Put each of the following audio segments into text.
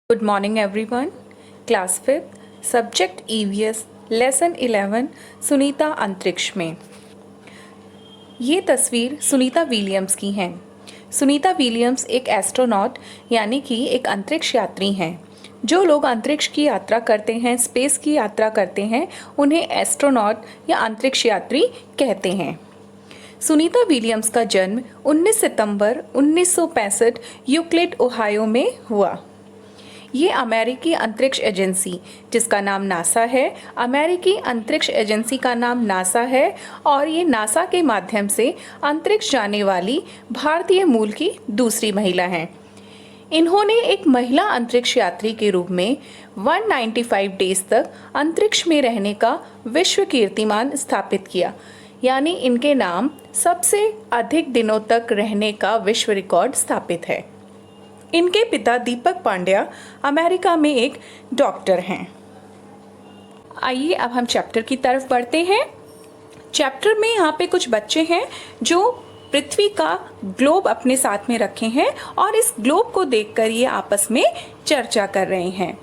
Good morning everyone. Class 5th, Subject EVS, Lesson 11, Sunita अंतरिक्ष में। ये तस्वीर सुनीता विलियम्स की है। सुनीता विलियम्स एक एस्ट्रोनॉट यानी कि एक अंतरिक्ष यात्री हैं। जो लोग अंतरिक्ष की यात्रा करते हैं, स्पेस की यात्रा करते हैं, उन्हें एस्ट्रोनॉट या अंतरिक्ष यात्री कहते हैं। सुनीता विलियम्स का जन्म 19 सितंबर 1965 यूक्लिड, ओहायो में हुआ। ये अमेरिकी अंतरिक्ष एजेंसी, जिसका नाम नासा है, अमेरिकी अंतरिक्ष एजेंसी का नाम नासा है और ये नासा के माध्यम से अंतरिक्ष जाने वाली भारतीय मूल की दूसरी महिला हैं। इन्होंने एक महिला अंतरिक्ष यात्री के रूप में 195 डेज तक अंतरिक्ष में रहने का विश्व कीर्तिमान स्थापित किया, यानी इनके नाम सबसे अधिक दिनों तक रहने का विश्व रिकॉर्ड स्थापित है। इनके पिता दीपक पांड्या अमेरिका में एक डॉक्टर हैं। आइए अब हम चैप्टर की तरफ बढ़ते हैं। चैप्टर में यहाँ पे कुछ बच्चे हैं जो पृथ्वी का ग्लोब अपने साथ में रखे हैं और इस ग्लोब को देखकर ये आपस में चर्चा कर रहे हैं।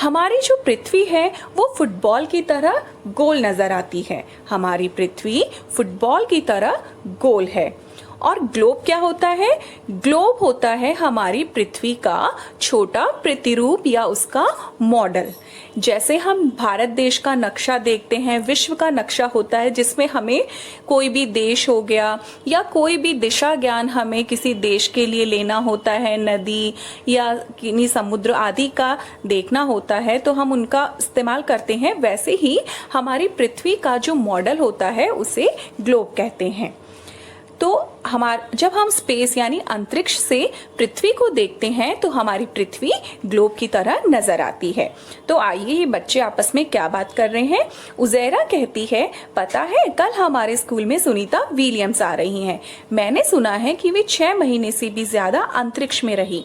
हमारी जो पृथ्वी है वो फुटबॉल की तरह गोल नजर आती है। हमारी पृथ्वी फुटबॉल की तरह गोल है। और ग्लोब क्या होता है? ग्लोब होता है हमारी पृथ्वी का छोटा प्रतिरूप या उसका मॉडल। जैसे हम भारत देश का नक्शा देखते हैं, विश्व का नक्शा होता है जिसमें हमें कोई भी देश हो गया या कोई भी दिशा ज्ञान हमें किसी देश के लिए लेना होता है, नदी या किन्हीं समुद्र आदि का देखना होता है तो हम उनका इस्तेमाल करते हैं। वैसे ही हमारी पृथ्वी का जो मॉडल होता है उसे ग्लोब कहते हैं। तो जब हम स्पेस यानी अंतरिक्ष से पृथ्वी को देखते हैं तो हमारी पृथ्वी ग्लोब की तरह नजर आती है। तो आइए ये बच्चे आपस में क्या बात कर रहे हैं। उजैरा कहती है, पता है कल हमारे स्कूल में सुनीता विलियम्स आ रही हैं। मैंने सुना है कि वे 6 महीने से भी ज्यादा अंतरिक्ष में रही।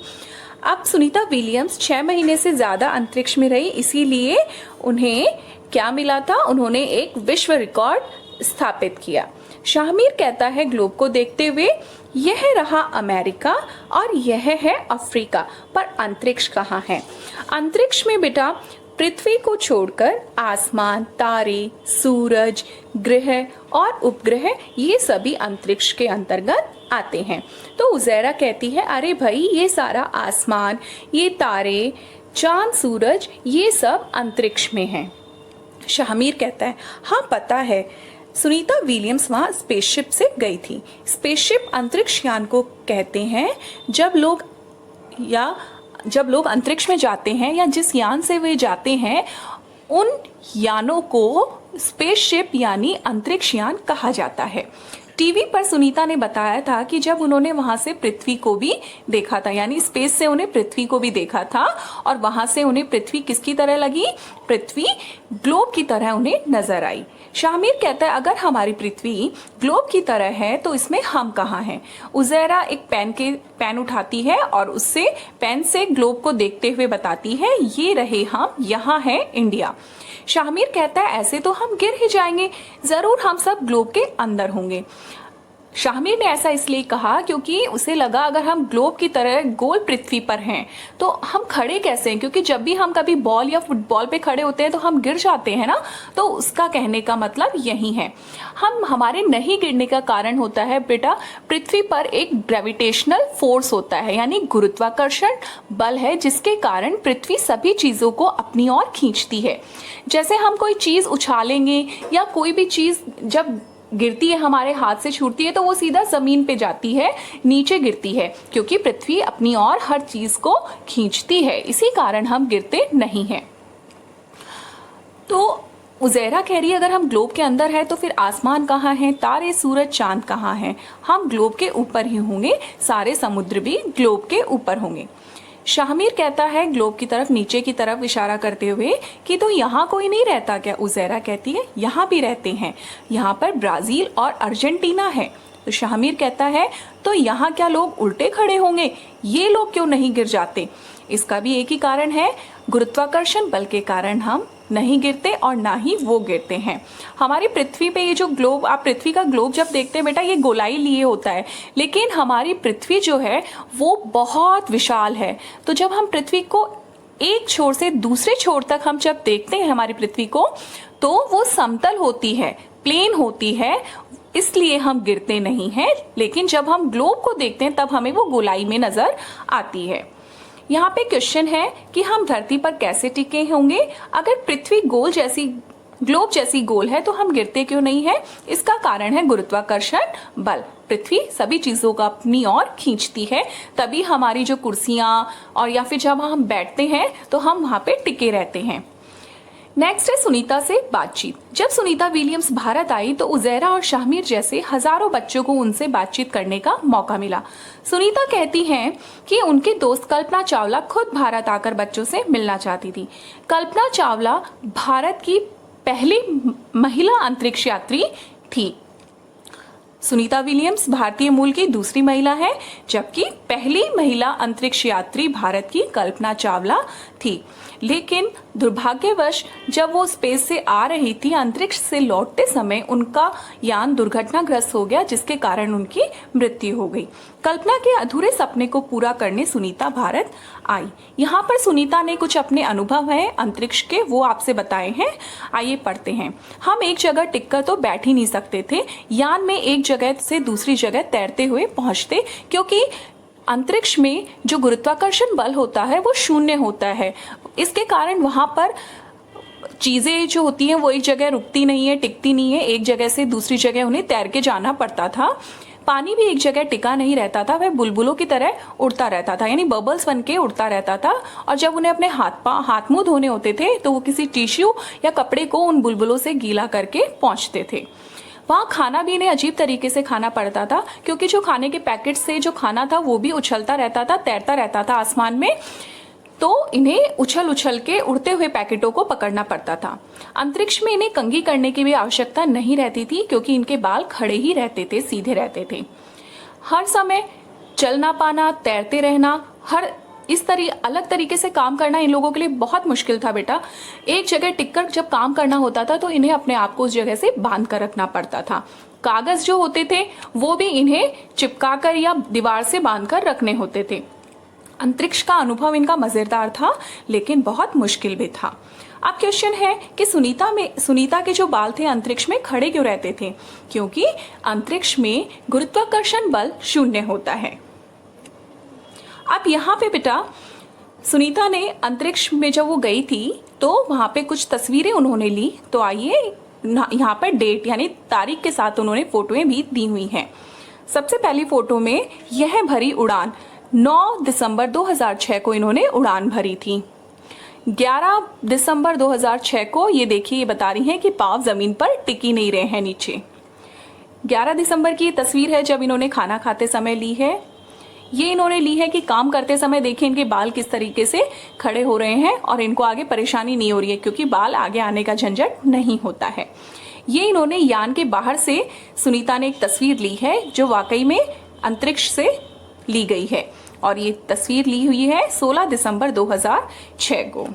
अब सुनीता विलियम्स 6 महीने से ज्यादा अंतरिक्ष में रही, इसीलिए उन्हें क्या मिला था? उन्होंने एक विश्व रिकॉर्ड स्थापित किया। शाहमीर कहता है ग्लोब को देखते हुए, यह रहा अमेरिका और यह है अफ्रीका, पर अंतरिक्ष कहाँ है? अंतरिक्ष में बेटा पृथ्वी को छोड़कर आसमान, तारे, सूरज, ग्रह और उपग्रह ये सभी अंतरिक्ष के अंतर्गत आते हैं। तो उजैरा कहती है, अरे भाई ये सारा आसमान, ये तारे, चांद, सूरज ये सब अंतरिक्ष में हैं। शाहमीर कहता है, हाँ पता है, सुनीता विलियम्स वहाँ स्पेसशिप से गई थी। स्पेसशिप अंतरिक्ष यान को कहते हैं जब लोग अंतरिक्ष में जाते हैं या जिस यान से वे जाते हैं उन यानों को स्पेसशिप यानी अंतरिक्ष यान कहा जाता है। टीवी पर सुनीता ने बताया था कि जब उन्होंने वहां से पृथ्वी को भी देखा था, यानी स्पेस से उन्हें पृथ्वी को भी देखा था और वहां से उन्हें पृथ्वी किसकी तरह लगी? पृथ्वी ग्लोब की तरह उन्हें नजर आई। शामिर कहता है, अगर हमारी पृथ्वी ग्लोब की तरह है तो इसमें हम कहाँ हैं? उजैरा एक पेन उठाती है और उससे पेन से ग्लोब को देखते हुए बताती है, ये रहे हम, यहाँ है इंडिया। शामिर कहता है, ऐसे तो हम गिर ही जाएंगे, जरूर हम सब ग्लोब के अंदर होंगे। शाहमीर ने ऐसा इसलिए कहा क्योंकि उसे लगा अगर हम ग्लोब की तरह गोल पृथ्वी पर हैं तो हम खड़े कैसे हैं, क्योंकि जब भी हम कभी बॉल या फुटबॉल पे खड़े होते हैं तो हम गिर जाते हैं ना। तो उसका कहने का मतलब यही है। हमारे नहीं गिरने का कारण होता है बेटा, पृथ्वी पर एक ग्रेविटेशनल फोर्स होता है, यानी गुरुत्वाकर्षण बल है, जिसके कारण पृथ्वी सभी चीजों को अपनी ओर खींचती है। जैसे हम कोई चीज उछालेंगे या कोई भी चीज जब गिरती है, हमारे हाथ से छूटती है तो वो सीधा जमीन पे जाती है, नीचे गिरती है, क्योंकि पृथ्वी अपनी ओर हर चीज को खींचती है। इसी कारण हम गिरते नहीं हैं। तो उजैरा कह रही है, अगर हम ग्लोब के अंदर है तो फिर आसमान कहाँ है? तारे, सूरज, चांद कहाँ हैं? हम ग्लोब के ऊपर ही होंगे, सारे समुद्र भी ग्लोब के ऊपर होंगे। शाहमीर कहता है ग्लोब की तरफ, नीचे की तरफ इशारा करते हुए कि तो यहाँ कोई नहीं रहता क्या? उजैरा कहती है, यहाँ भी रहते हैं, यहाँ पर ब्राजील और अर्जेंटीना है। तो शाहमीर कहता है, तो यहाँ क्या लोग उल्टे खड़े होंगे? ये लोग क्यों नहीं गिर जाते? इसका भी एक ही कारण है, गुरुत्वाकर्षण बल के कारण हम नहीं गिरते और ना ही वो गिरते हैं। हमारी पृथ्वी पे ये जो ग्लोब, आप पृथ्वी का ग्लोब जब देखते हैं बेटा, ये गोलाई लिए होता है, लेकिन हमारी पृथ्वी जो है वो बहुत विशाल है। तो जब हम पृथ्वी को एक छोर से दूसरे छोर तक हम जब देखते हैं हमारी पृथ्वी को तो वो समतल होती है, प्लेन होती है, इसलिए हम गिरते नहीं हैं। लेकिन जब हम ग्लोब को देखते हैं तब हमें वो गोलाई में नजर आती है। यहाँ पे क्वेश्चन है कि हम धरती पर कैसे टिके होंगे? अगर पृथ्वी ग्लोब जैसी गोल है तो हम गिरते क्यों नहीं है? इसका कारण है गुरुत्वाकर्षण बल। पृथ्वी सभी चीजों को अपनी ओर खींचती है, तभी हमारी जो कुर्सियां और या फिर जब हम बैठते हैं तो हम वहां पे टिके रहते हैं। नेक्स्ट है सुनीता से बातचीत। जब सुनीता विलियम्स भारत आई तो उजैरा और शाहमीर जैसे हजारों बच्चों को उनसे बातचीत करने का मौका मिला। सुनीता कहती हैं कि उनके दोस्त कल्पना चावला खुद भारत आकर बच्चों से मिलना चाहती थी। कल्पना चावला भारत की पहली महिला अंतरिक्ष यात्री थी। सुनीता विलियम्स भारतीय मूल की दूसरी महिला है, जबकि पहली महिला अंतरिक्ष यात्री भारत की कल्पना चावला थी। लेकिन दुर्भाग्यवश जब वो स्पेस से आ रही थी, अंतरिक्ष से लौटते समय उनका यान दुर्घटनाग्रस्त हो गया, जिसके कारण उनकी मृत्यु हो गई। कल्पना के अधूरे सपने को पूरा करने सुनीता भारत आई। यहाँ पर सुनीता ने कुछ अपने अनुभव है अंतरिक्ष के, वो आपसे बताए हैं। आइए पढ़ते हैं। हम एक जगह टिककर तो बैठ ही नहीं सकते थे, यान में एक जगह से दूसरी जगह तैरते हुए पहुंचते, क्योंकि अंतरिक्ष में जो गुरुत्वाकर्षण बल होता है वो शून्य होता है। इसके कारण वहां पर चीजें जो होती हैं वो एक जगह रुकती नहीं है, टिकती नहीं है, एक जगह से दूसरी जगह उन्हें तैर के जाना पड़ता था। पानी भी एक जगह टिका नहीं रहता था, वह बुलबुलों की तरह उड़ता रहता था, यानी बबल्स बन के उड़ता रहता था। और जब उन्हें अपने हाथ मुंह धोने होते थे तो वो किसी टिश्यू या कपड़े को उन बुलबुलों से गीला करके पहुंचते थे। वहाँ खाना भी इन्हें अजीब तरीके से खाना पड़ता था, क्योंकि जो खाने के पैकेट से जो खाना था वो भी उछलता रहता था, तैरता रहता था आसमान में, तो इन्हें उछल के उड़ते हुए पैकेटों को पकड़ना पड़ता था। अंतरिक्ष में इन्हें कंघी करने की भी आवश्यकता नहीं रहती थी, क्योंकि इनके बाल खड़े ही रहते थे, सीधे रहते थे। हर समय चलना पाना, तैरते रहना, अलग तरीके से काम करना इन लोगों के लिए बहुत मुश्किल था बेटा। एक जगह टिककर जब काम करना होता था तो इन्हें अपने आप को उस जगह से बांध कर रखना पड़ता था। कागज जो होते थे वो भी इन्हें चिपका कर या दीवार से बांध कर रखने होते थे। अंतरिक्ष का अनुभव इनका मजेदार था, लेकिन बहुत मुश्किल भी था। अब क्वेश्चन है कि सुनीता के जो बाल थे अंतरिक्ष में खड़े क्यों रहते थे? क्योंकि अंतरिक्ष में गुरुत्वाकर्षण बल शून्य होता है। अब यहाँ पे बेटा सुनीता ने अंतरिक्ष में जब वो गई थी तो वहां पे कुछ तस्वीरें उन्होंने ली, तो आइए यहाँ पर डेट यानी तारीख के साथ उन्होंने फोटोएं भी दी हुई हैं। सबसे पहली फोटो में यह भरी उड़ान 9 दिसंबर 2006 को इन्होंने उड़ान भरी थी। 11 दिसंबर 2006 को ये देखिए, ये बता रही है कि पाँव जमीन पर टिकी नहीं रहे हैं नीचे। 11 दिसंबर की ये तस्वीर है जब इन्होंने खाना खाते समय ली है। ये इन्होंने ली है कि काम करते समय देखिए इनके बाल किस तरीके से खड़े हो रहे हैं और इनको आगे परेशानी नहीं हो रही है, क्योंकि बाल आगे आने का झंझट नहीं होता है। ये इन्होंने यान के बाहर से सुनीता ने एक तस्वीर ली है जो वाकई में अंतरिक्ष से ली गई है, और ये तस्वीर ली हुई है 16 दिसंबर 2006 को।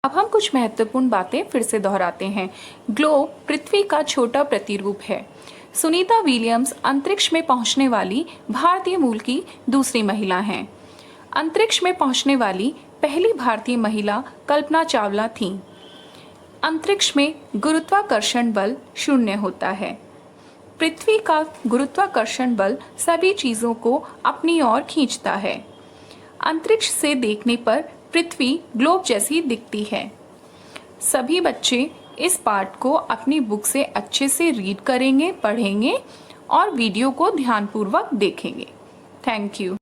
अब हम कुछ महत्वपूर्ण बातें फिर से दोहराते हैं। ग्लोब पृथ्वी का छोटा प्रतिरूप है। सुनीता विलियम्स अंतरिक्ष में पहुंचने वाली भारतीय मूल की दूसरी महिला हैं। अंतरिक्ष में पहुंचने वाली पहली भारतीय महिला कल्पना चावला थीं। अंतरिक्ष में गुरुत्वाकर्षण बल शून्य होता है। पृथ्वी का गुरुत्वाकर्षण बल सभी चीजों को अपनी ओर खींचता है। अंतरिक्ष से देखने पर पृथ्वी ग्लोब जैसी दिखती है। सभी बच्चे इस पाठ को अपनी बुक से अच्छे से रीड करेंगे, पढ़ेंगे और वीडियो को ध्यानपूर्वक देखेंगे। Thank you.